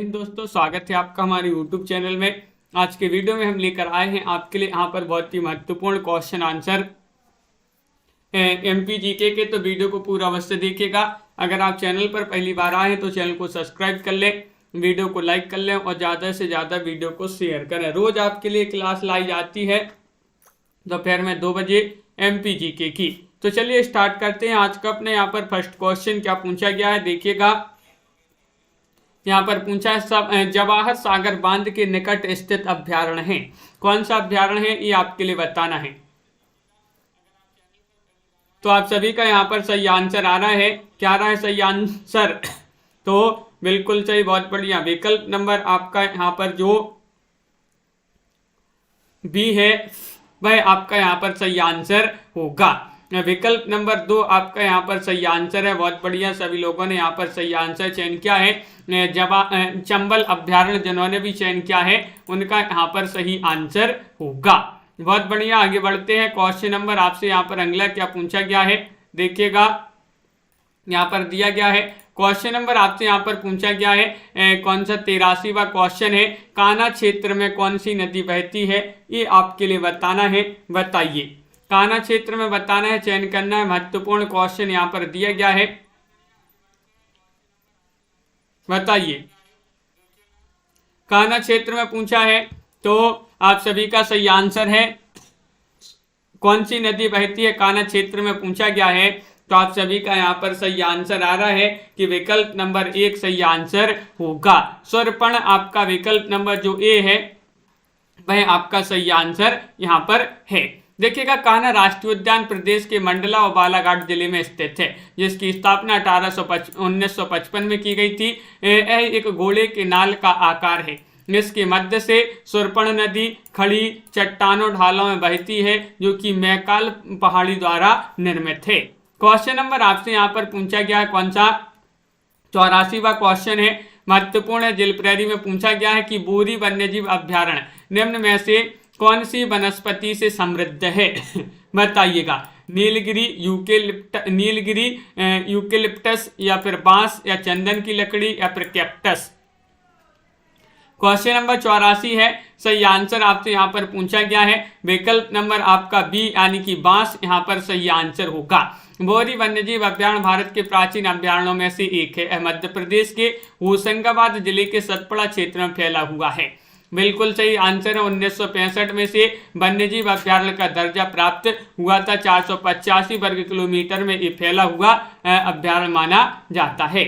हिंद दोस्तों, स्वागत है आपका हमारे YouTube चैनल में। आज के वीडियो में हम लेकर आए हैं आपके लिए यहाँ पर बहुत ही महत्वपूर्ण क्वेश्चन आंसर MPGK के। तो वीडियो को पूरा अवश्य देखिएगा। अगर आप चैनल पर पहली बार आए हैं तो चैनल को सब्सक्राइब कर लें, वीडियो को लाइक कर लें और ज़्यादा से ज़्यादा वीडियो को शेयर करें। रोज़ आपके लिए क्लास लाई जाती है दोपहर में 2 बजे MPGK की। तो चलिए स्टार्ट करते हैं। आज का अपने यहाँ पर फर्स्ट क्वेश्चन क्या पूछा गया है, देखिएगा। यहाँ पर पूछा है जवाहर सागर बांध के निकट स्थित अभ्यारण्य है। कौन सा अभ्यारण्य है ये आपके लिए बताना है। तो आप सभी का यहाँ पर सही आंसर आ रहा है। क्या आ रहा है सही आंसर? तो बिल्कुल सही, बहुत बढ़िया। विकल्प नंबर आपका यहाँ पर जो बी है वह आपका यहाँ पर सही आंसर होगा। विकल्प नंबर 2 आपका यहाँ पर सही आंसर है। बहुत बढ़िया, सभी लोगों ने यहाँ पर सही आंसर चयन किया है। चंबल अभ्यारण्य जिन्होंने भी चयन किया है उनका यहाँ पर सही आंसर होगा। बहुत बढ़िया, आगे बढ़ते हैं। क्वेश्चन नंबर आपसे यहाँ पर अगला क्या पूछा गया है, देखिएगा। यहाँ पर दिया गया है क्वेश्चन नंबर आपसे यहाँ पर पूछा गया है कौन सा 83वां क्वेश्चन है। कान्हा क्षेत्र में कौन सी नदी बहती है ये आपके लिए बताना है। बताइए, कान्हा क्षेत्र में बताना है, चयन करना है। महत्वपूर्ण क्वेश्चन यहाँ पर दिया गया है, बताइए। कान्हा क्षेत्र में पूछा है तो आप सभी का सही आंसर है कौन सी नदी बहती है, कान्हा क्षेत्र में पूछा गया है। तो आप सभी का यहाँ पर सही आंसर आ रहा है कि विकल्प नंबर 1 सही आंसर होगा। स्वर्ण आपका विकल्प नंबर जो ए है वह आपका सही आंसर यहाँ पर है। देखिएगा, कान्हा राष्ट्रीय उद्यान प्रदेश के मंडला और बालाघाट जिले में स्थित है, जिसकी स्थापना 1955 में की गई थी। यह एक घोड़े के नाल का आकार है। इसके मध्य से स्वर्ण नदी खड़ी चट्टानों ढालों में बहती है, जो कि मैकाल पहाड़ी द्वारा निर्मित है। क्वेश्चन नंबर आपसे यहाँ पर पूछा गया है कौन सा 84वां क्वेश्चन है, महत्वपूर्ण है। जेल प्रेरी में पूछा गया है कि बोरी वन्यजीव अभ्यारण्य निम्न में से कौन सी वनस्पति से समृद्ध है। बताइएगा, नीलगिरी, यूकेलिप्टस या फिर बांस या चंदन की लकड़ी या फिर कैक्टस। क्वेश्चन नंबर 84 है, सही आंसर आपसे यहाँ पर पूछा गया है। विकल्प नंबर आपका बी यानी कि बांस यहाँ पर सही आंसर होगा। बोरी वन्यजीव अभ्यारण्य भारत के प्राचीन अभ्यारण्यों में से एक है। मध्य प्रदेश के होशंगाबाद जिले के सतपुड़ा क्षेत्र में फैला हुआ है। बिल्कुल सही आंसर है। 1965 में से वन्यजीव अभ्यारण्य का दर्जा प्राप्त हुआ था। 485 वर्ग किलोमीटर में ये फैला हुआ अभ्यारण्य माना जाता है।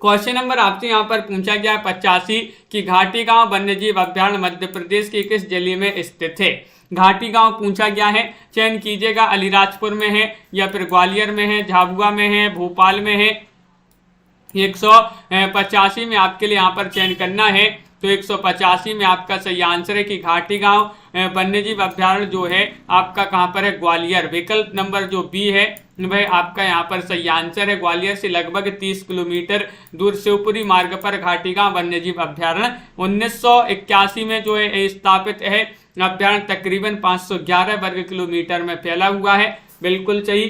क्वेश्चन नंबर आपसे यहाँ पर पूछा गया 85 कि घाटी गांव वन्यजीव अभ्यारण्य मध्य प्रदेश के किस जिले में स्थित है। घाटी गांव पूछा गया है, चयन कीजिएगा। अलीराजपुर में है या फिर ग्वालियर में है, झाबुआ में है, भोपाल में है। 185 में आपके लिए यहाँ पर चयन करना है। तो 185 में आपका सही आंसर है कि घाटी गांव वन्यजीव अभ्यारण्य जो है आपका कहाँ पर है, ग्वालियर। विकल्प नंबर जो बी है वह आपका यहाँ पर सही आंसर है। ग्वालियर से लगभग 30 किलोमीटर दूर शिवपुरी मार्ग पर घाटी गांव वन्यजीव अभ्यारण्य 1981 में जो है स्थापित है। अभ्यारण्य तकरीबन 511 वर्ग किलोमीटर में फैला हुआ है। बिल्कुल सही।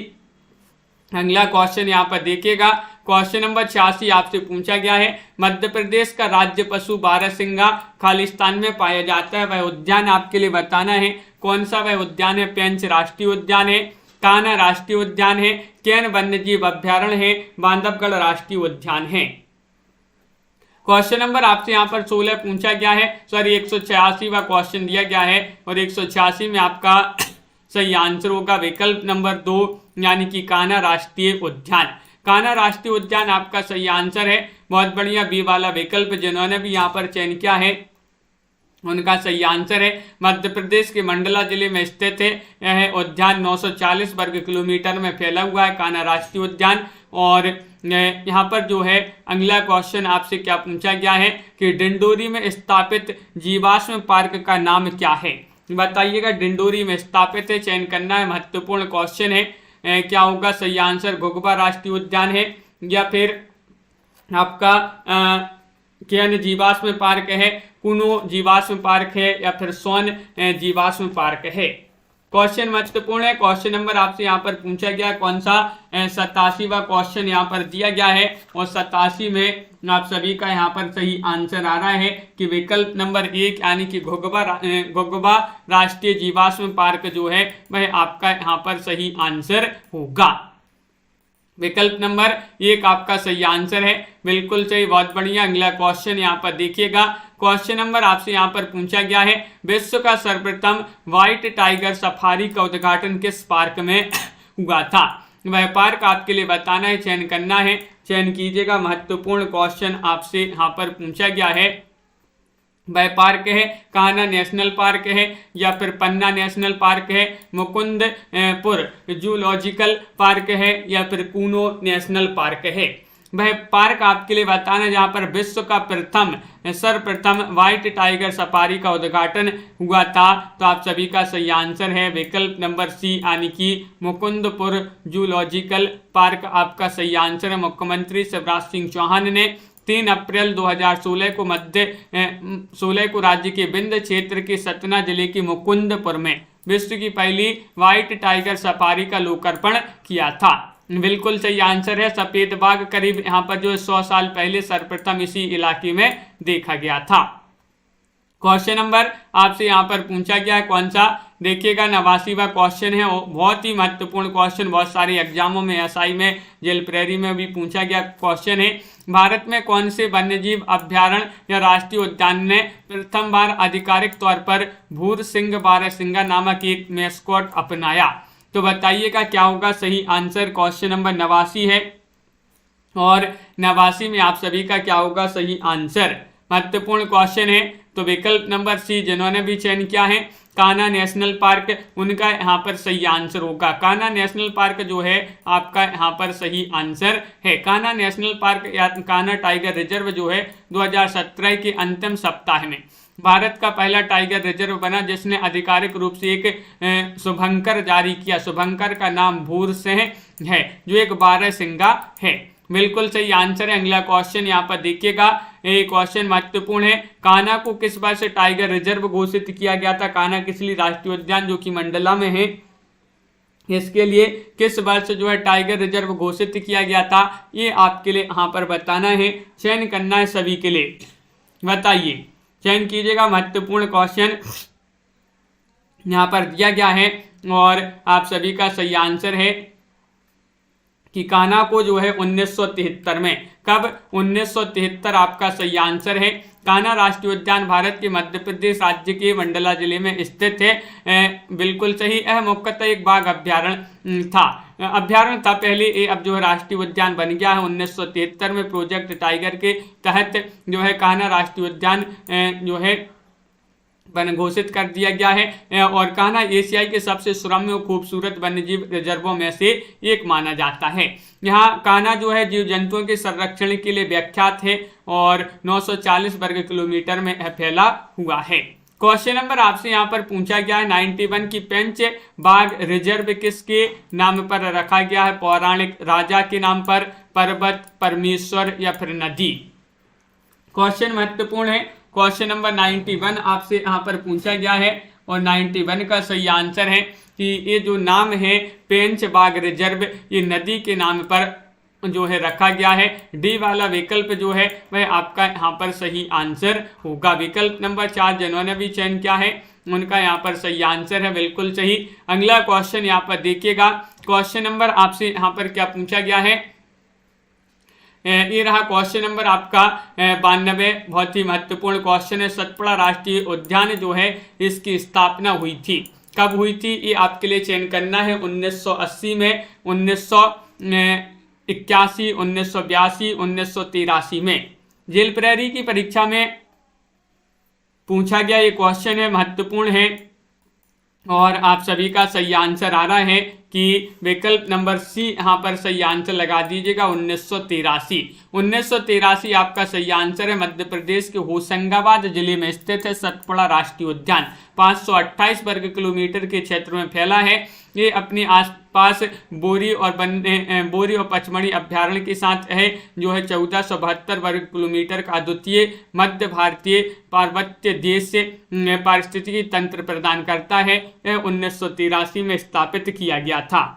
अगला क्वेश्चन यहाँ पर देखिएगा। क्वेश्चन नंबर 86 आपसे पूछा गया है, मध्य प्रदेश का राज्य पशु बारहसिंगा खालिस्तान में पाया जाता है। वह उद्यान आपके लिए बताना है। कौन सा वह उद्यान है? पेंच राष्ट्रीय उद्यान है, कान्हा राष्ट्रीय उद्यान है, केन वन्यजीव अभ्यारण्य है, बांधवगढ़ राष्ट्रीय उद्यान है। क्वेश्चन नंबर आपसे यहाँ पर 16 पूछा गया है। सॉरी, 186वां क्वेश्चन दिया गया है और 186 में आपका सही आंसर होगा विकल्प नंबर 2 यानी कि कान्हा राष्ट्रीय उद्यान। कान्हा राष्ट्रीय उद्यान आपका सही आंसर है। बहुत बढ़िया, बी वाला विकल्प जिन्होंने भी यहाँ पर चयन किया है उनका सही आंसर है। मध्य प्रदेश के मंडला जिले में स्थित है। यह उद्यान 940 वर्ग किलोमीटर में फैला हुआ है, कान्हा राष्ट्रीय उद्यान। और यहाँ पर जो है अगला क्वेश्चन आपसे क्या पूछा गया है कि डिंडोरी में स्थापित जीवाश्म पार्क का नाम क्या है। बताइएगा, डिंडोरी में स्थापित है, चयन करना है। महत्वपूर्ण क्वेश्चन है। क्या होगा सही आंसर? घुघुबा राष्ट्रीय उद्यान है या फिर आपका केन जीवाश्म पार्क है, कुनो जीवाश्म पार्क है या फिर सोन जीवाश्म पार्क है। क्वेश्चन महत्वपूर्ण है। क्वेश्चन नंबर आपसे यहाँ पर पूछा गया कौन सा 87वां क्वेश्चन यहाँ पर दिया गया है और 87 में आप सभी का यहाँ पर सही आंसर आ रहा है कि विकल्प नंबर 1 यानी कि घुघुबा राष्ट्रीय जीवाश्म पार्क जो है वह आपका यहाँ पर सही आंसर होगा। विकल्प नंबर 1 आपका सही आंसर है, बिल्कुल सही, बहुत बढ़िया। अगला क्वेश्चन यहाँ पर देखिएगा। क्वेश्चन नंबर आपसे यहाँ पर पूछा गया है, विश्व का सर्वप्रथम व्हाइट टाइगर सफारी का उद्घाटन किस पार्क में हुआ था? वह पार्क आपके लिए बताना है, चयन करना है, चयन कीजिएगा। महत्वपूर्ण क्वेश्चन आपसे यहाँ पर पूछा गया है। वह पार्क है कान्हा नेशनल पार्क है, या फिर पन्ना नेशनल पार्क है, मुकुंदपुर जूलॉजिकल पार्क है, या फिर कूनो नेशनल पार्क है? वह पार्क आपके लिए बताना जहाँ पर विश्व का सर्वप्रथम व्हाइट टाइगर सफारी का उद्घाटन हुआ था। तो आप सभी का सही आंसर है विकल्प नंबर सी यानी कि मुकुंदपुर जूलॉजिकल पार्क आपका सही आंसर है। मुख्यमंत्री शिवराज सिंह चौहान ने 3 अप्रैल 2016 को राज्य के विंध्य क्षेत्र के सतना जिले के मुकुंदपुर में विश्व की पहली व्हाइट टाइगर सफारी का लोकार्पण किया था। बिल्कुल सही आंसर है। सफेद बाघ करीब यहाँ पर जो 100 साल पहले सर्वप्रथम इसी इलाके में देखा गया था। क्वेश्चन नंबर आपसे यहाँ पर पूछा गया है कौन सा, देखिएगा 89वां क्वेश्चन है, बहुत ही महत्वपूर्ण क्वेश्चन, बहुत सारे एग्जामों में, एसआई में, जेल प्रेरी में भी पूछा गया क्वेश्चन है। भारत में कौन से वन्यजीव अभ्यारण्य या राष्ट्रीय उद्यान ने प्रथम बार आधिकारिक तौर पर भूर सिंह बारहसिंगा नामक एक मैस्कॉट अपनाया? तो बताइएगा क्या होगा सही आंसर। क्वेश्चन नंबर 89 है और 89 में आप सभी का क्या होगा सही आंसर। महत्वपूर्ण क्वेश्चन है। तो विकल्प नंबर सी जिन्होंने भी चयन किया है कान्हा नेशनल पार्क, उनका यहाँ पर सही आंसर होगा। कान्हा नेशनल पार्क जो है आपका यहाँ पर सही आंसर है। कान्हा नेशनल पार्क या कान्हा टाइगर रिजर्व जो है 2017 के अंतिम सप्ताह में भारत का पहला टाइगर रिजर्व बना, जिसने आधिकारिक रूप से एक शुभंकर जारी किया। शुभंकर का नाम भूर सिंह है जो एक बारहसिंगा है। बिल्कुल सही आंसर है। अगला क्वेश्चन यहाँ पर देखिएगा, ये क्वेश्चन महत्वपूर्ण है। कान्हा को किस वर्ष टाइगर रिजर्व घोषित किया गया था? कान्हा किसली राष्ट्रीय उद्यान जो कि मंडला में है, इसके लिए किस वर्ष जो है टाइगर रिजर्व घोषित किया गया था, ये आपके लिए यहाँ पर बताना है, चयन करना है सभी के लिए। बताइए, चयन कीजिएगा। महत्वपूर्ण क्वेश्चन यहाँ पर दिया गया है और आप सभी का सही आंसर है कि कान्हा को जो है 1973 में, कब? 1973 आपका सही आंसर है। कान्हा राष्ट्रीय उद्यान भारत के मध्य प्रदेश राज्य के मंडला जिले में स्थित है। बिल्कुल सही। यह मुख्यतः एक बाघ अभ्यारण्य था पहले, ये अब जो है राष्ट्रीय उद्यान बन गया है। 1973 में प्रोजेक्ट टाइगर के तहत जो है कान्हा राष्ट्रीय उद्यान जो है घोषित कर दिया गया है और कान्हा एशिया के सबसे सुरम्य और खूबसूरत वन्यजीव रिजर्वों में से एक माना जाता है। यहाँ कान्हा जो है जीव जंतुओं के संरक्षण के लिए विख्यात है और 940 वर्ग किलोमीटर में फैला हुआ है। क्वेश्चन नंबर आपसे यहाँ पर पूछा गया है 91 की पेंच बाघ रिजर्व किसके नाम पर रखा गया है? पौराणिक राजा के नाम पर, पर्वत, परमेश्वर या फिर नदी? क्वेश्चन महत्वपूर्ण है। क्वेश्चन नंबर 91 आपसे यहाँ पर पूछा गया है और 91 का सही आंसर है कि ये जो नाम है पेंच बाघ रिजर्व, ये नदी के नाम पर जो है रखा गया है। डी वाला विकल्प जो है वह आपका यहाँ पर सही आंसर होगा। विकल्प नंबर 4 जिन्होंने भी चयन किया है उनका यहाँ पर सही आंसर है, बिल्कुल सही। अगला क्वेश्चन यहाँ पर देखिएगा। क्वेश्चन नंबर आपसे यहाँ पर क्या पूछा गया है, ये रहा क्वेश्चन नंबर आपका 92, बहुत ही महत्वपूर्ण क्वेश्चन है। सतपुड़ा राष्ट्रीय उद्यान जो है इसकी स्थापना हुई थी, कब हुई थी? ये आपके लिए चयन करना है। 1980 में, 1981, 1982, 1983 में। जेल प्रेरी की परीक्षा में पूछा गया ये क्वेश्चन है, महत्वपूर्ण है और आप सभी का सही आंसर आ रहा है कि विकल्प नंबर सी यहाँ पर सही आंसर लगा दीजिएगा। 1983, 1983 आपका सही आंसर है। मध्य प्रदेश के होशंगाबाद जिले में स्थित है सतपुड़ा राष्ट्रीय उद्यान। 528 वर्ग किलोमीटर के क्षेत्र में फैला है। ये अपने आसपास बोरी और पचमढ़ी अभ्यारण्य के साथ है जो है 1472 वर्ग किलोमीटर का अद्वितीय मध्य भारतीय पार्वत्य देश से पारिस्थितिकी तंत्र प्रदान करता है। 1983 में स्थापित किया गया था।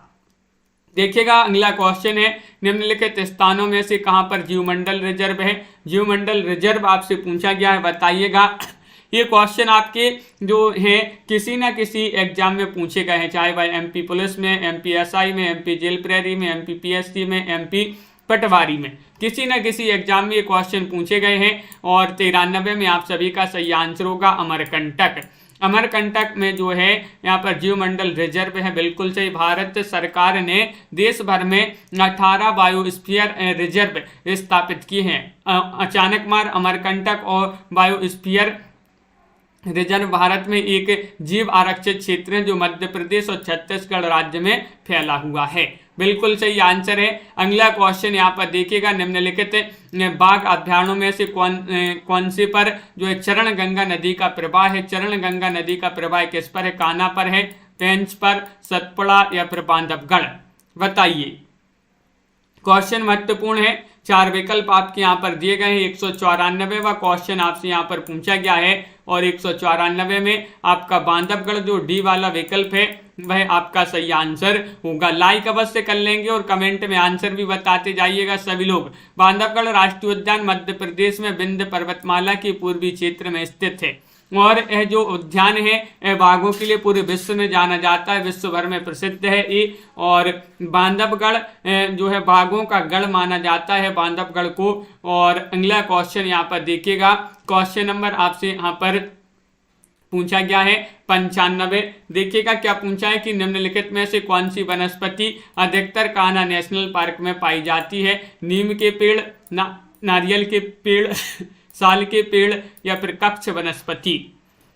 देखिएगा अगला क्वेश्चन है, निम्नलिखित स्थानों में से कहां पर जीवमंडल रिजर्व है। जीवमंडल रिजर्व आपसे पूछा गया है, बताइएगा। ये क्वेश्चन आपके जो है किसी ना किसी एग्जाम में पूछे गए हैं, चाहे वह एमपी पुलिस में, एमपी एसआई में, एमपी जेल प्रहरी में, एमपी पीएससी में, एमपी पटवारी में, किसी ना किसी एग्जाम में ये क्वेश्चन पूछे गए हैं। और 93 में आप सभी का सही आंसर होगा अमरकंटक। अमरकंटक में जो है यहाँ पर जीवमंडल रिजर्व है, बिल्कुल सही। भारत सरकार ने देश भर में 18 बायोस्फीयर रिजर्व स्थापित किए हैं। अचानक मार, अमरकंटक और बायोस्फीयर रिजर्व भारत में एक जीव आरक्षित क्षेत्र है जो मध्य प्रदेश और छत्तीसगढ़ राज्य में फैला हुआ है। बिल्कुल सही आंसर है। अगला क्वेश्चन यहाँ पर देखिएगा, निम्नलिखित बाघ अभ्यारण्यों में से कौन से पर जो है चरण गंगा नदी का प्रवाह है। चरण गंगा नदी का प्रवाह किस पर है? कान्हा पर है, पेंच पर, सतपुड़ा या फिर बांधवगढ़, बताइए। क्वेश्चन महत्वपूर्ण है, 4 विकल्प आपके यहाँ पर दिए गए हैं। 194वां क्वेश्चन आपसे यहाँ पर पूछा गया है और 194 में आपका बांधवगढ़ जो डी वाला विकल्प है वह आपका सही आंसर होगा। लाइक अवश्य कर लेंगे और कमेंट में आंसर भी बताते जाइएगा सभी लोग। बांधवगढ़ राष्ट्रीय उद्यान मध्य प्रदेश में विंध्य पर्वतमाला के पूर्वी क्षेत्र में स्थित है और यह जो उद्यान है बाघों के लिए पूरे विश्व में जाना जाता है, विश्व भर में प्रसिद्ध है ये। और बांधवगढ़ जो है बाघों का गढ़ माना जाता है बांधवगढ़ को। और अगला क्वेश्चन यहाँ पर देखिएगा, क्वेश्चन नंबर आपसे यहाँ पर पूछा गया है 95। देखिएगा क्या पूछा है कि निम्नलिखित में से कौन सी वनस्पति अधिकतर कान्हा नेशनल पार्क में पाई जाती है। नीम के पेड़, नारियल के पेड़, साल के पेड़ या फिर कक्ष वनस्पति।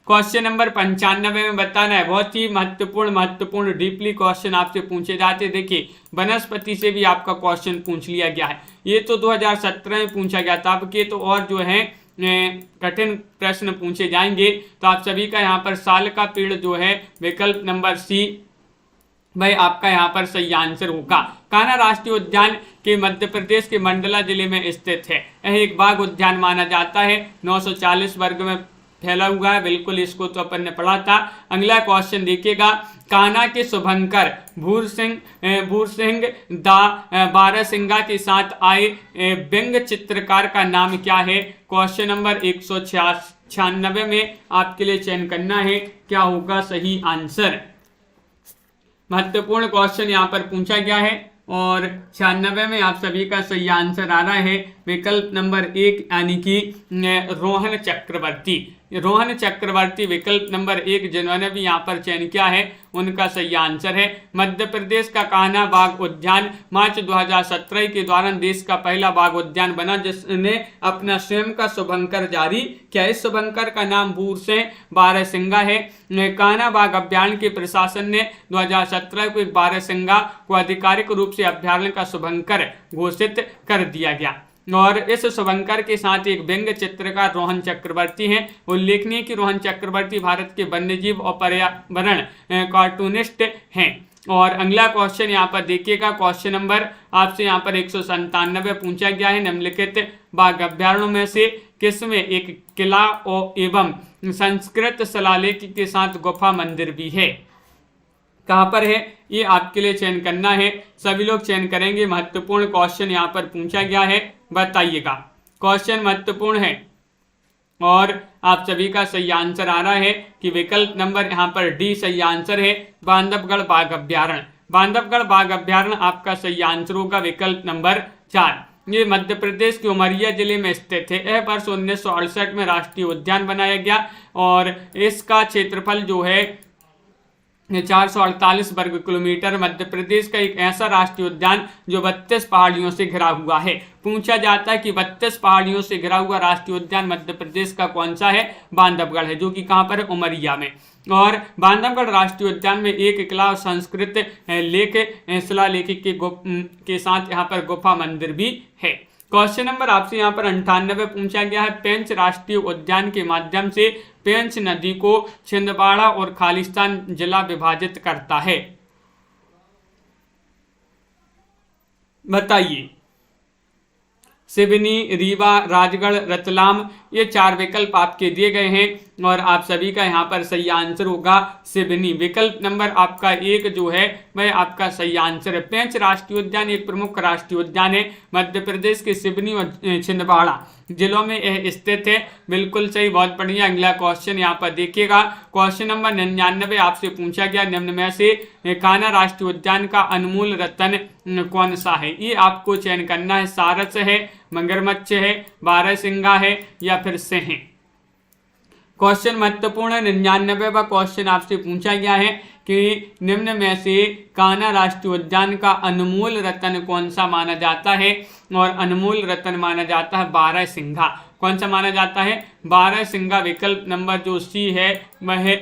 क्वेश्चन नंबर 95 में बताना है। बहुत ही महत्वपूर्ण डीपली क्वेश्चन आपसे पूछे जाते। देखिए वनस्पति से भी आपका क्वेश्चन पूछ लिया गया है। ये तो 2017 में पूछा गया था, अब के तो और जो है कठिन प्रश्न पूछे जाएंगे। तो आप सभी का यहाँ पर साल का पेड़ जो है विकल्प नंबर सी भाई आपका यहाँ पर सही आंसर होगा। कान्हा राष्ट्रीय उद्यान के मध्य प्रदेश के मंडला जिले में स्थित है। यह एक बाघ उद्यान माना जाता है, 940 वर्ग में फैला हुआ है। बिल्कुल, इसको तो अपन ने पढ़ा था। अगला क्वेश्चन देखिएगा, कान्हा के शुभंकर भूरसिंह दा बारहसिंगा के साथ आए व्यंग चित्रकार का नाम क्या है। क्वेश्चन नंबर 196 में आपके लिए चयन करना है, क्या होगा सही आंसर। महत्वपूर्ण क्वेश्चन यहाँ पर पूछा गया है और 96 में आप सभी का सही आंसर आ रहा है विकल्प नंबर 1 यानी कि रोहन चक्रवर्ती। रोहन चक्रवर्ती विकल्प नंबर 1 जिन्होंने भी यहाँ पर चयन किया है उनका सही आंसर है। मध्य प्रदेश का कान्हा बाघ उद्यान मार्च 2017 के दौरान देश का पहला बाघ उद्यान बना जिसने अपना स्वयं का शुभंकर जारी किया। इस शुभंकर का नाम भूरसिंह बारहसिंगा है। कान्हा बाघ अभ्यारण्य के प्रशासन ने 2017 को एक बारहसिंगा को आधिकारिक रूप से अभ्यारण्य का शुभंकर घोषित कर दिया गया और इस शुभंकर के साथ एक व्यंग्य चित्रकार रोहन चक्रवर्ती हैं। उल्लेखनीय कि रोहन चक्रवर्ती भारत के वन्यजीव और पर्यावरण कार्टूनिस्ट हैं। और अगला क्वेश्चन यहाँ पर देखिएगा, क्वेश्चन नंबर आपसे यहाँ पर 197 पूछा गया है। निम्नलिखित बाघ अभ्यारण्यों में से किसमें एक किला और एवं संस्कृत शिलालेख के साथ गुफा मंदिर भी है। कहाँ पर है ये आपके लिए चयन करना है, सभी लोग चयन करेंगे। महत्वपूर्ण क्वेश्चन यहाँ पर पूछा गया है, बताइएगा। क्वेश्चन महत्वपूर्ण है और आप सभी का सही आंसर आ रहा है कि विकल्प नंबर यहाँ पर डी सही आंसर है, बांधवगढ़ बाघ अभ्यारण्य। बांधवगढ़ बाघ अभ्यारण्य आपका सही आंसर होगा विकल्प नंबर 4। ये मध्य प्रदेश के उमरिया जिले में स्थित है। यह वर्ष 1968 में राष्ट्रीय उद्यान बनाया गया और इसका क्षेत्रफल जो है 448 वर्ग किलोमीटर। मध्य प्रदेश का एक ऐसा राष्ट्रीय उद्यान जो 32 पहाड़ियों से घिरा हुआ है। पूछा जाता है कि 32 पहाड़ियों से घिरा हुआ राष्ट्रीय उद्यान मध्य प्रदेश का कौन सा है। बांधवगढ़ है, जो कि कहाँ पर है, उमरिया में। और बांधवगढ़ राष्ट्रीय उद्यान में एक किला और संस्कृत लेख शिलालेख के साथ यहाँ पर गुफा मंदिर भी है। क्वेश्चन नंबर आपसे यहाँ पर 98 पूछा गया है। पेंच राष्ट्रीय उद्यान के माध्यम से पेंच नदी को छिंदवाड़ा और खालिस्तान जिला विभाजित करता है, बताइए। सिवनी, रीवा, राजगढ़, रतलाम ये 4 विकल्प आपके दिए गए हैं और आप सभी का यहाँ पर सही आंसर होगा सिवनी। विकल्प नंबर आपका 1 जो है वह आपका सही आंसर है। पेंच राष्ट्रीय उद्यान एक प्रमुख राष्ट्रीय उद्यान है, मध्य प्रदेश के सिवनी और छिंदवाड़ा जिलों में यह स्थित है। बिल्कुल सही, बहुत बढ़िया। अगला क्वेश्चन यहाँ पर देखिएगा, क्वेश्चन नंबर 99 आपसे पूछा गया, निम्न में से कान्हा राष्ट्रीय उद्यान का अनमोल रत्न कौन सा है? ये आपको चयन करना है, सारस है, मगरमच्छ है, बारहसिंगा है या फिर सिंह। क्वेश्चन महत्वपूर्ण है। 99वां क्वेश्चन आपसे पूछा गया है कि निम्न में से कान्हा राष्ट्रीय उद्यान का अनमोल रत्न कौन सा माना जाता है? और अनमोल रत्न माना जाता है बारहसिंगा। कौन सा माना जाता है? बारहसिंगा। विकल्प नंबर जो सी है वह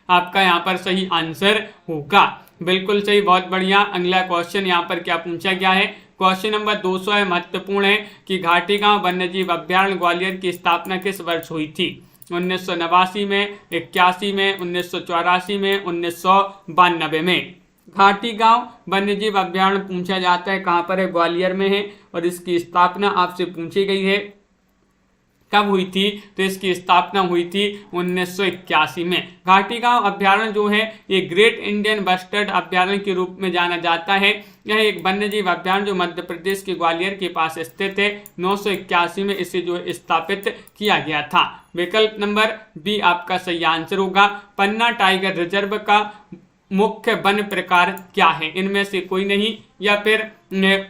आपका यहाँ पर सही आंसर होगा। बिल्कुल सही, बहुत बढ़िया। अगला क्वेश्चन यहाँ पर क्या पूछा गया है? क्वेश्चन नंबर 200 है, महत्वपूर्ण है कि घाटी गांव वन्यजीव अभ्यारण्य ग्वालियर की स्थापना किस वर्ष हुई थी? 1989 में, 81 में, 1984 में, 1992 में। घाटी गांव वन्यजीव अभ्यारण्य पूछा जाता है कहाँ पर है? ग्वालियर में है और इसकी स्थापना आपसे पूछी गई है कब हुई थी? तो इसकी स्थापना हुई थी 1981 में। घाटी गांव अभ्यारण्य जो है ये ग्रेट इंडियन बस्टर्ड अभ्यारण्य के रूप में जाना जाता है। यह एक वन्यजीव अभ्यारण्य जो मध्य प्रदेश के ग्वालियर के पास स्थित है। 981 में इसे जो स्थापित किया गया था। विकल्प नंबर बी आपका सही आंसर होगा। पन्ना टाइगर रिजर्व का मुख्य वन प्रकार क्या है? इनमें से कोई नहीं, या फिर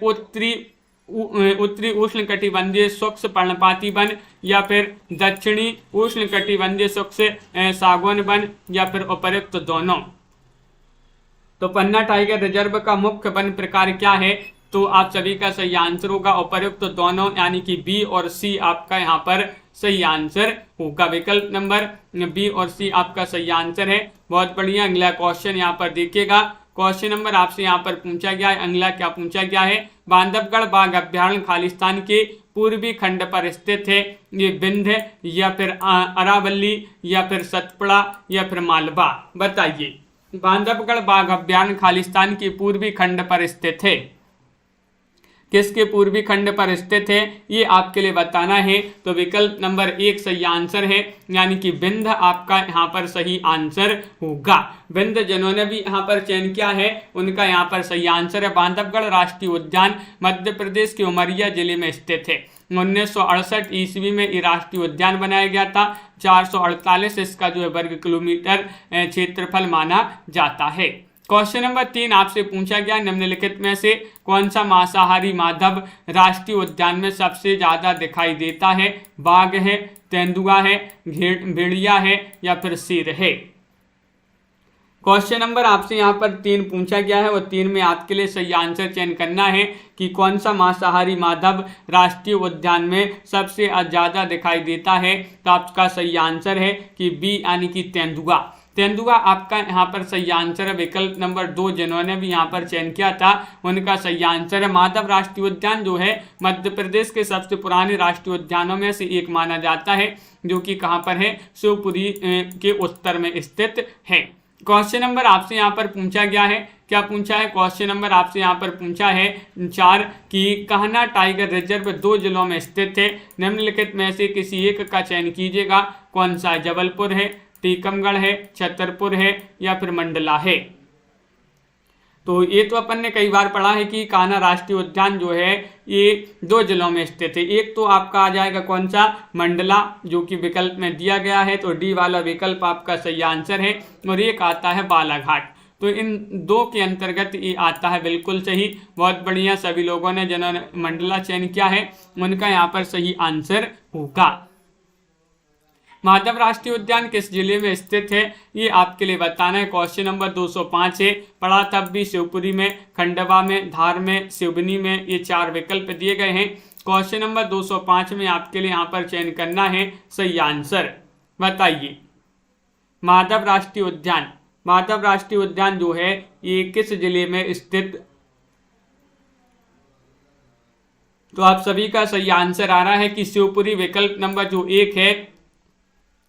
उत्तरी उष्णकटिबंधीय शुष्क पर्णपाती वन, या फिर दक्षिणी उष्णकटिबंधीय शुष्क सागौन वन, या फिर उपयुक्त दोनों। तो पन्ना टाइगर रिजर्व का मुख्य वन प्रकार क्या है? तो आप सभी का सही आंसर होगा उपयुक्त दोनों, यानी कि बी और सी आपका यहाँ पर सही आंसर होगा। विकल्प नंबर बी और सी आपका सही आंसर है। बहुत बढ़िया। अगला क्वेश्चन यहाँ पर देखिएगा, क्वेश्चन नंबर आपसे यहाँ पर पूछा गया है। अगला क्या पूछा गया है? बांधवगढ़ बाघ अभ्यारण्य खालिस्तान के पूर्वी खंड पर स्थित है। ये विंध्य या फिर अरावली या फिर सतपुड़ा या फिर मालवा, बताइए। बांधवगढ़ बाघ अभ्यारण्य खालिस्तान के पूर्वी खंड पर स्थित है। किसके पूर्वी खंड पर स्थित है ये आपके लिए बताना है। तो विकल्प नंबर 1 सही आंसर है, यानी कि विंध्य आपका यहाँ पर सही आंसर होगा। विंध्य जिन्होंने भी यहाँ पर चयन किया है उनका यहाँ पर सही आंसर है। बांधवगढ़ राष्ट्रीय उद्यान मध्य प्रदेश के उमरिया जिले में स्थित है। 1968 ईस्वी में ये राष्ट्रीय उद्यान बनाया गया था। 448 इसका जो है वर्ग किलोमीटर क्षेत्रफल माना जाता है। क्वेश्चन नंबर 3 आपसे पूछा गया, निम्नलिखित में से कौन सा मांसाहारी माधव राष्ट्रीय उद्यान में सबसे ज्यादा दिखाई देता है? बाघ है, तेंदुआ है, भेड़िया है या फिर शेर है? क्वेश्चन नंबर आपसे यहाँ पर 3 पूछा गया है और 3 में आपके लिए सही आंसर चयन करना है कि कौन सा मांसाहारी माधव राष्ट्रीय उद्यान में सबसे ज्यादा दिखाई देता है। तो आपका सही आंसर है कि बी, यानी कि तेंदुआ। तेंदुआ आपका यहाँ पर सही आंसर है। विकल्प नंबर 2 जिन्होंने भी यहाँ पर चयन किया था उनका सही आंसर है। माधव राष्ट्रीय उद्यान जो है मध्य प्रदेश के सबसे पुराने राष्ट्रीय उद्यानों में से एक माना जाता है, जो कि कहाँ पर है? शिवपुरी के उत्तर में स्थित है। क्वेश्चन नंबर आपसे यहाँ पर पूछा गया है, क्या पूछा है? क्वेश्चन नंबर आपसे यहाँ पर पूछा है 4 कि कान्हा टाइगर रिजर्व 2 जिलों में स्थित है। निम्नलिखित में से किसी एक का चयन कीजिएगा। कौन सा? जबलपुर है, टीकमगढ़ है, छतरपुर है या फिर मंडला है? तो ये तो अपन ने कई बार पढ़ा है कि कान्हा राष्ट्रीय उद्यान जो है ये 2 जिलों में स्थित है। एक तो आपका आ जाएगा कौन सा? मंडला, जो कि विकल्प में दिया गया है। तो डी वाला विकल्प आपका सही आंसर है। और एक आता है बालाघाट। तो इन 2 के अंतर्गत ये आता है। बिल्कुल सही, बहुत बढ़िया। सभी लोगों ने जिन्होंने मंडला चयन किया है उनका यहाँ पर सही आंसर होगा। माधव राष्ट्रीय उद्यान किस जिले में स्थित है ये आपके लिए बताना है। क्वेश्चन नंबर 205 है, पढ़ा तब भी शिवपुरी में, खंडवा में, धार में, सिवनी में, ये 4 विकल्प दिए गए हैं। क्वेश्चन नंबर 205 में आपके लिए यहाँ पर चयन करना है सही आंसर, बताइए। माधव राष्ट्रीय उद्यान, माधव राष्ट्रीय उद्यान जो है ये किस जिले में स्थित? तो आप सभी का सही आंसर आ रहा है कि शिवपुरी। विकल्प नंबर जो 1 है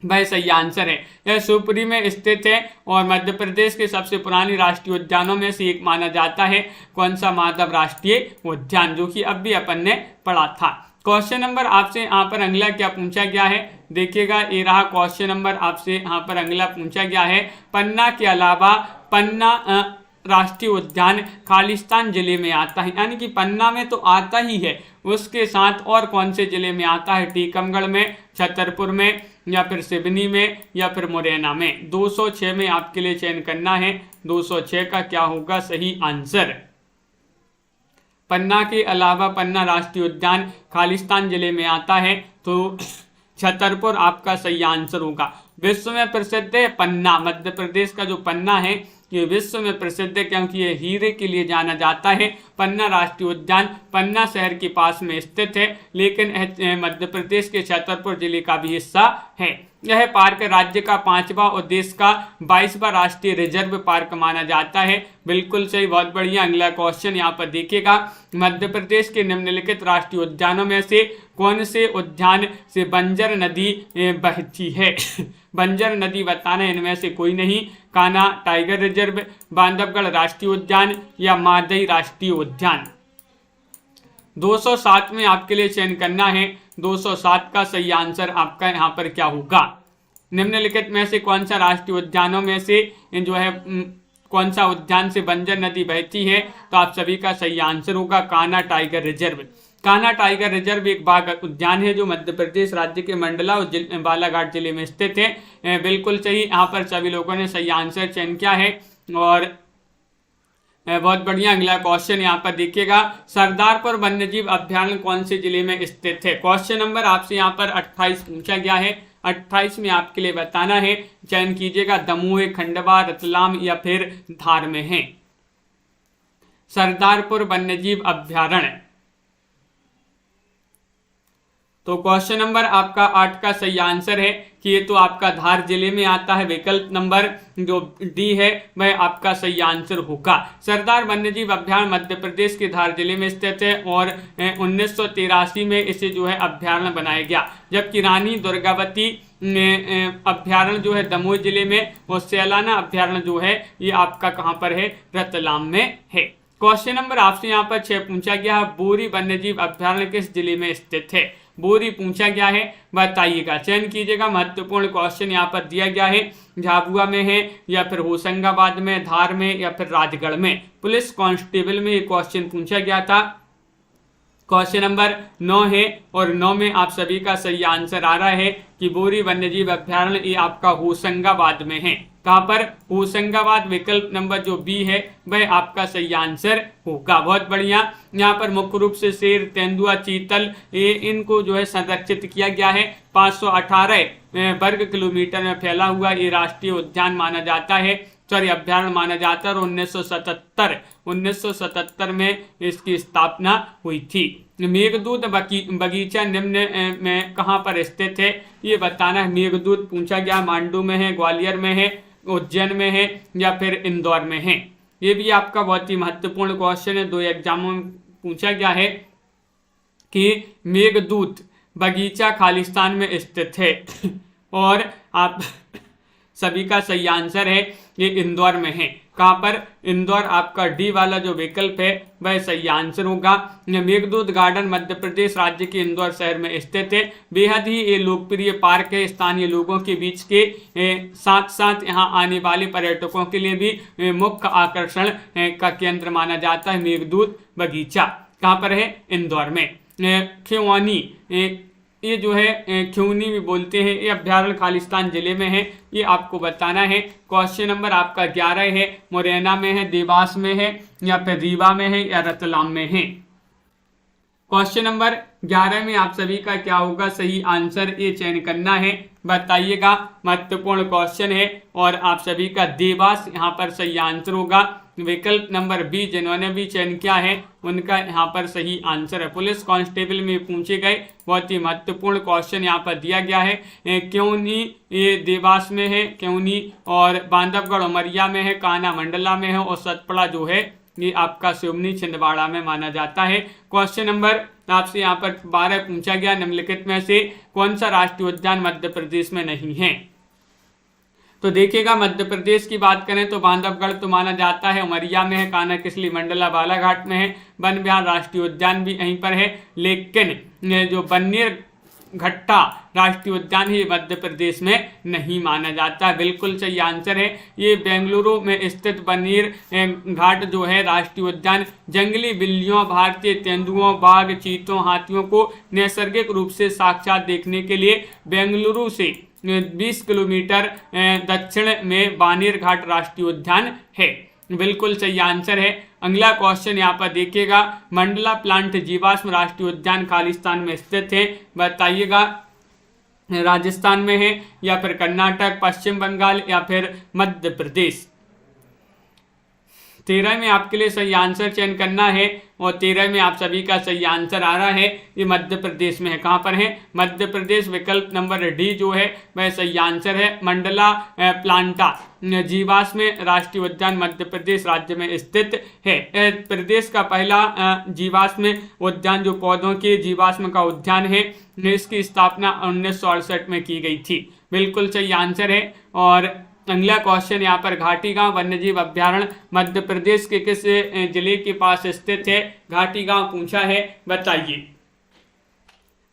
वह सही आंसर है। यह शिवपुरी में स्थित है और मध्य प्रदेश के सबसे पुरानी राष्ट्रीय उद्यानों में से एक माना जाता है। कौन सा? माधव राष्ट्रीय उद्यान, जो कि अब भी अपन ने पढ़ा था। क्वेश्चन नंबर आपसे यहाँ पर अगला क्या पूछा गया है, देखिएगा ये रहा क्वेश्चन नंबर आपसे यहाँ पर अगला पूछा गया है। पन्ना के अलावा पन्ना राष्ट्रीय उद्यान खालिस्तान जिले में आता है, यानी कि पन्ना में तो आता ही है, उसके साथ और कौन से जिले में आता है, टीकमगढ़ में, छतरपुर में, या फिर सिवनी में, या फिर मुरैना में। 206 में आपके लिए चयन करना है। 206 का क्या होगा सही आंसर। पन्ना के अलावा पन्ना राष्ट्रीय उद्यान खालिस्तान जिले में आता है, तो छतरपुर आपका सही आंसर होगा। विश्व में प्रसिद्ध है पन्ना, मध्य प्रदेश का जो पन्ना है ये विश्व में प्रसिद्ध है क्योंकि ये हीरे के लिए जाना जाता है। पन्ना राष्ट्रीय उद्यान पन्ना शहर के पास में स्थित है, लेकिन मध्य प्रदेश के छतरपुर जिले का भी हिस्सा है। यह पार्क राज्य का 5वां और देश का 22वां राष्ट्रीय रिजर्व पार्क माना जाता है। बिल्कुल सही, बहुत बढ़िया। अगला क्वेश्चन यहाँ पर देखिएगा, मध्य प्रदेश के निम्नलिखित राष्ट्रीय उद्यानों में से कौन से उद्यान से बंजर नदी बहती है? बंजर नदी बताना, इनमें से कोई नहीं। कान्हा टाइगर रिजर्व, बांधवगढ़ राष्ट्रीय उद्यान, या मादई राष्ट्रीय उद्यान। 207 में आपके लिए चयन करना है। 207 का सही आंसर आपका यहाँ पर क्या होगा? निम्नलिखित में से कौन सा राष्ट्रीय उद्यानों में से जो है कौन सा उद्यान से बंजर नदी बहती है? तो आप सभी का सही आंसर होगा Kanha tiger reserve. Kanha tiger reserve एक बाघ उद्यान है जो मध्य प्रदेश राज्य के मंडला और बालाघाट जिले में स्थित है। बिल्कुल सही, यहाँ पर सभी लोगों ने सही आंसर चयन किया है और बहुत बढ़िया। अगला क्वेश्चन यहाँ पर देखिएगा, सरदारपुर वन्यजीव अभ्यारण्य कौन से जिले में स्थित है? क्वेश्चन नंबर आपसे यहाँ पर 28 पूछा गया है। 28 में आपके लिए बताना है, चयन कीजिएगा। दमोह, खंडवा, रतलाम या फिर धार में है सरदारपुर वन्यजीव अभ्यारण्य। तो क्वेश्चन नंबर आपका 8 का सही आंसर है कि ये तो आपका धार जिले में आता है। विकल्प नंबर जो डी है वह आपका सही आंसर होगा। सरदार वन्यजीव अभ्यारण्य मध्य प्रदेश के धार जिले में स्थित है और 1983 में इसे जो है अभ्यारण्य बनाया गया, जबकि रानी दुर्गावती अभ्यारण्य जो है दमोह जिले में और सैलाना अभ्यारण्य जो है ये आपका कहाँ पर है? रतलाम में है। क्वेश्चन नंबर आपसे यहाँ पर 6 पूछा गया है, बोरी वन्यजीव अभ्यारण्य किस जिले में स्थित है? बोरी पूछा गया है, बताइएगा, चयन कीजिएगा। महत्वपूर्ण क्वेश्चन यहाँ पर दिया गया है, झाबुआ में है या फिर होशंगाबाद में, धार में या फिर राजगढ़ में। पुलिस कांस्टेबल में ये क्वेश्चन पूछा गया था। क्वेश्चन नंबर 9 है और 9 में आप सभी का सही आंसर आ रहा है कि बोरी वन्यजीव अभ्यारण्य ये आपका होशंगाबाद में है। कहाँ पर? होशंगाबाद। विकल्प नंबर जो बी है वह आपका सही आंसर होगा। बहुत बढ़िया। यहाँ पर मुख्य रूप से शेर, तेंदुआ, चीतल ये इनको जो है संरक्षित किया गया है। 518 वर्ग किलोमीटर में फैला हुआ ये राष्ट्रीय उद्यान माना जाता है, सॉरी अभ्यारण्य माना जाता है। और 1977 में इसकी स्थापना हुई थी। मेघदूत बगीचा निम्न में कहाँ पर स्थित है? ये बताना है। मेघदूत पूछा गया, मांडू में है, ग्वालियर में है, उज्जैन में है या फिर इंदौर में है। ये भी आपका बहुत ही महत्वपूर्ण क्वेश्चन है, 2 एग्जामों में पूछा गया है कि मेघदूत बगीचा खालिस्तान में स्थित है और आप सभी का सही आंसर है ये इंदौर में है। कहाँ पर? इंदौर। आपका डी वाला जो विकल्प है वह सही आंसर होगा। मेघदूत गार्डन मध्य प्रदेश राज्य के इंदौर शहर में स्थित है। बेहद ही ये लोकप्रिय पार्क है, स्थानीय लोगों के बीच के साथ साथ यहाँ आने वाले पर्यटकों के लिए भी मुख्य आकर्षण का केंद्र माना जाता है। मेघदूत बगीचा कहाँ पर है? इंदौर में। खिवानी ये जो है खिवनी भी बोलते हैं, ये अभ्यारण्य खालिस्तान जिले में है। ये आपको बताना है। क्वेश्चन नंबर आपका 11 है, मुरैना में है, देवास में है या फिर रीवा में है या रतलाम में है। क्वेश्चन नंबर 11 में आप सभी का क्या होगा सही आंसर? ये चयन करना है, बताइएगा। महत्वपूर्ण क्वेश्चन है और आप सभी का देवास यहाँ पर सही आंसर होगा। विकल्प नंबर बी जिन्होंने भी चयन किया है उनका यहाँ पर सही आंसर है। पुलिस कांस्टेबल में पूछे गए बहुत ही महत्वपूर्ण क्वेश्चन यहाँ पर दिया गया है। क्योंनी ये देवास में है, क्योंनी, और बांधवगढ़ उमरिया में है, कान्हा मंडला में है और सतपड़ा जो है ये आपका सिवनी छिंदवाड़ा में माना जाता है। क्वेश्चन नंबर आपसे यहाँ पर 12 पूछा गया, निम्नलिखित में से कौन सा राष्ट्रीय उद्यान मध्य प्रदेश में नहीं है? तो देखिएगा, मध्य प्रदेश की बात करें तो बांधवगढ़ तो माना जाता है, उमरिया में है, कान्हा किसली मंडला बालाघाट में है, वन विहार राष्ट्रीय उद्यान भी यहीं पर है, लेकिन जो बन्नीर घट्टा राष्ट्रीय उद्यान ही मध्य प्रदेश में नहीं माना जाता है। बिल्कुल सही आंसर है। ये बेंगलुरु में स्थित बन्नीर घाट जो है राष्ट्रीय उद्यान जंगली बिल्लियों, भारतीय तेंदुओं, बाघ, चीतों, हाथियों को नैसर्गिक रूप से साक्षात देखने के लिए बेंगलुरु से 20 किलोमीटर दक्षिण में बानीर घाट राष्ट्रीय उद्यान है। बिल्कुल सही आंसर है। अगला क्वेश्चन यहाँ पर देखिएगा, मंडला प्लांट जीवाश्म राष्ट्रीय उद्यान खालिस्तान में स्थित है, बताइएगा राजस्थान में है या फिर कर्नाटक, पश्चिम बंगाल या फिर मध्य प्रदेश। 13 में आपके लिए सही आंसर चयन करना है और 13 में आप सभी का सही आंसर आ रहा है, ये मध्य प्रदेश में है। कहाँ पर है? मध्य प्रदेश। विकल्प नंबर डी जो है वह सही आंसर है। मंडला प्लांटा जीवाश्म राष्ट्रीय उद्यान मध्य प्रदेश राज्य में स्थित है। प्रदेश का पहला जीवाश्म उद्यान जो पौधों के जीवाश्म का उद्यान है, इसकी स्थापना 1968 में की गई थी। बिल्कुल सही आंसर है। और अगला क्वेश्चन यहाँ पर, घाटी गांव वन्यजीव अभ्यारण्य मध्य प्रदेश के किस जिले के पास स्थित है? घाटी गांव पूछा है, बताइए।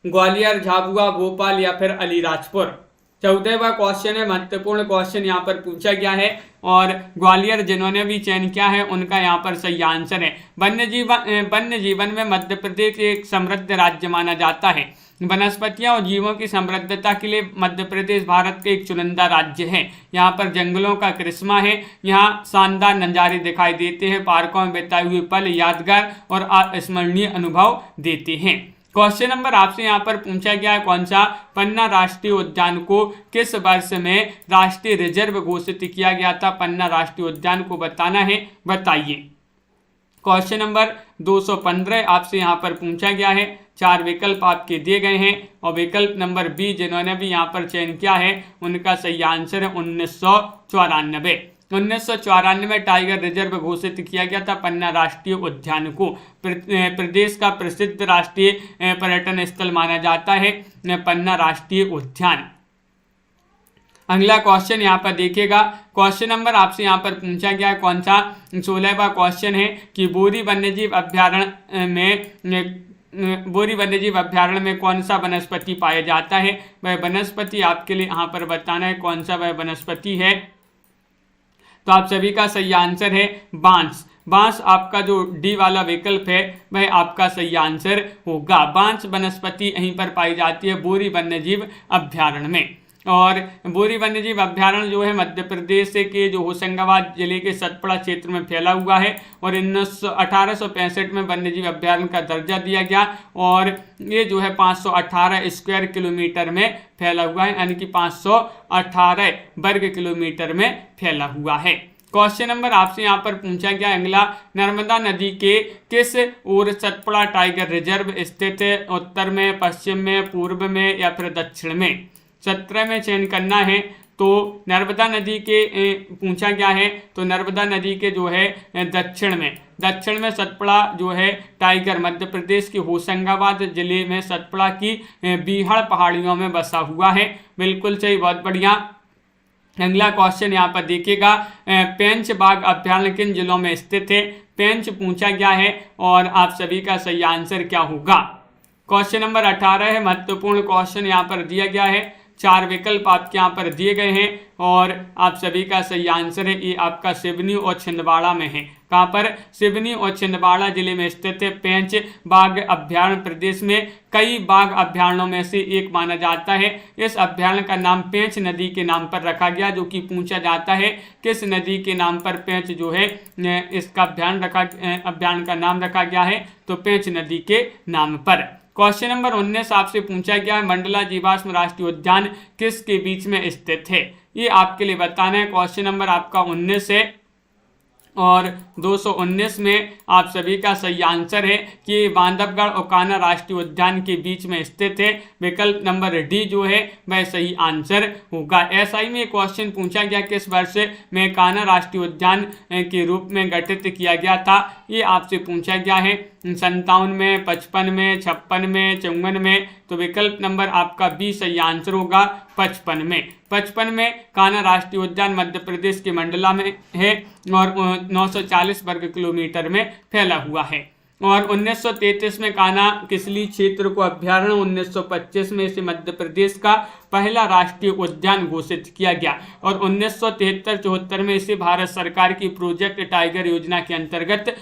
ग्वालियर, झाबुआ, भोपाल या फिर अलीराजपुर। 14वां क्वेश्चन है, महत्वपूर्ण क्वेश्चन यहाँ पर पूछा गया है और ग्वालियर जिन्होंने भी चयन किया है उनका यहाँ पर सही आंसर है। वन्य जीवन में मध्य प्रदेश एक समृद्ध राज्य माना जाता है। वनस्पतियां और जीवों की समृद्धता के लिए मध्य प्रदेश भारत के एक चुनिंदा राज्य है। यहाँ पर जंगलों का करिश्मा है। यहाँ शानदार नज़ारे दिखाई देते हैं। पार्कों में बिताए हुए पल यादगार और अविस्मरणीय अनुभव देते हैं। क्वेश्चन नंबर आपसे यहाँ पर पूछा गया है, कौन सा पन्ना राष्ट्रीय उद्यान को किस वर्ष में राष्ट्रीय रिजर्व घोषित किया गया था? पन्ना राष्ट्रीय उद्यान को बताना है, बताइए। क्वेश्चन नंबर 215 आपसे यहाँ पर पूछा गया है। 4 विकल्प आपके दिए गए हैं और विकल्प नंबर बी जिन्होंने भी यहाँ पर चयन किया है उनका सही आंसर है 1994। 1994 में टाइगर रिजर्व घोषित किया गया था पन्ना राष्ट्रीय उद्यान को। प्रदेश का प्रसिद्ध राष्ट्रीय पर्यटन स्थल माना जाता है पन्ना राष्ट्रीय उद्यान। अगला क्वेश्चन यहाँ पर देखिएगा, क्वेश्चन नंबर आपसे यहाँ पर पूछा गया है, कौन सा 16वां क्वेश्चन है कि बोरी वन्यजीव अभ्यारण्य में कौन सा वनस्पति पाया जाता है? वह वनस्पति आपके लिए यहाँ पर बताना है कौन सा वह वनस्पति है। तो आप सभी का सही आंसर है बांस। बांस आपका जो डी वाला विकल्प है वह आपका सही आंसर होगा। बांस वनस्पति यहीं पर पाई जाती है बोरी वन्यजीव अभ्यारण्य में। और बोरी वन्यजीव अभ्यारण्य जो है मध्य प्रदेश के जो होशंगाबाद जिले के सतपुड़ा क्षेत्र में फैला हुआ है और 1865 में वन्यजीव अभ्यारण्य का दर्जा दिया गया और ये जो है 518 स्क्वायर किलोमीटर में फैला हुआ है, यानी कि 518 वर्ग किलोमीटर में फैला हुआ है। क्वेश्चन नंबर आपसे यहाँ पर पूछा गया अगला, नर्मदा नदी के किस ओर सतपुड़ा टाइगर रिजर्व स्थित है? उत्तर में, पश्चिम में, पूर्व में या फिर दक्षिण में? 17 में चयन करना है। तो नर्मदा नदी के पूछा गया है तो नर्मदा नदी के जो है दक्षिण में सतपुड़ा जो है टाइगर मध्य प्रदेश के होशंगाबाद जिले में सतपुड़ा की बीहड़ पहाड़ियों में बसा हुआ है। बिल्कुल सही, बहुत बढ़िया। अगला क्वेश्चन यहाँ पर देखिएगा, पेंच बाघ अभ्यारण्य किन जिलों में स्थित है? पेंच पूछा गया है और आप सभी का सही आंसर क्या होगा? क्वेश्चन नंबर 18 है, महत्वपूर्ण क्वेश्चन यहाँ पर दिया गया है। 4 विकल्प आपके यहाँ पर दिए गए हैं और आप सभी का सही आंसर है ये आपका सिवनी और छिंदवाड़ा में है। कहाँ पर? सिवनी और छिंदवाड़ा जिले में स्थित है पेंच बाघ अभ्यारण्य। प्रदेश में कई बाघ अभ्यारण्यों में से एक माना जाता है। इस अभ्यारण्य का नाम पेंच नदी के नाम पर रखा गया, जो कि पूछा जाता है किस नदी के नाम पर पेंच जो है इसका अभ्यारण्य का नाम रखा गया है? तो पेंच नदी के नाम पर। क्वेश्चन नंबर 19 आपसे पूछा गया है, मंडला जीवाश्म राष्ट्रीय उद्यान किसके बीच में स्थित है? ये आपके लिए बताना है। क्वेश्चन नंबर आपका 19 है और 219 में आप सभी का सही आंसर है कि बांधवगढ़ और कान्हा राष्ट्रीय उद्यान के बीच में स्थित है। विकल्प नंबर डी जो है वह सही आंसर होगा। एसआई में क्वेश्चन पूछा गया किस वर्ष में कान्हा राष्ट्रीय उद्यान के रूप में गठित किया गया था? ये आपसे पूछा गया है 57 में, 55 में, 56 में, 54 में। तो विकल्प नंबर आपका बी सही आंसर होगा 55 में। 55 में कान्हा राष्ट्रीय उद्यान मध्य प्रदेश के मंडला में है और 940 वर्ग किलोमीटर में फैला हुआ है। और 1933 में कान्हा किसली क्षेत्र को अभ्यारण्य, 1925 में इसे मध्य प्रदेश का पहला राष्ट्रीय उद्यान घोषित किया गया और 1973-74 में इसे भारत सरकार की प्रोजेक्ट टाइगर योजना के अंतर्गत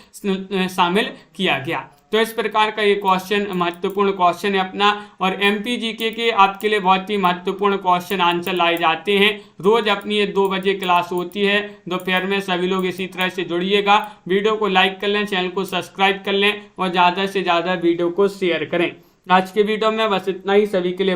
शामिल किया गया। तो इस प्रकार का ये क्वेश्चन महत्वपूर्ण क्वेश्चन है अपना। और एमपी जीके के आपके लिए बहुत ही महत्वपूर्ण क्वेश्चन आंसर लाए जाते हैं। रोज अपनी ये 2 बजे क्लास होती है दोपहर में। सभी लोग इसी तरह से जुड़िएगा। वीडियो को लाइक कर लें, चैनल को सब्सक्राइब कर लें और ज़्यादा से ज़्यादा वीडियो को शेयर करें। आज के वीडियो में बस इतना ही। सभी के लिए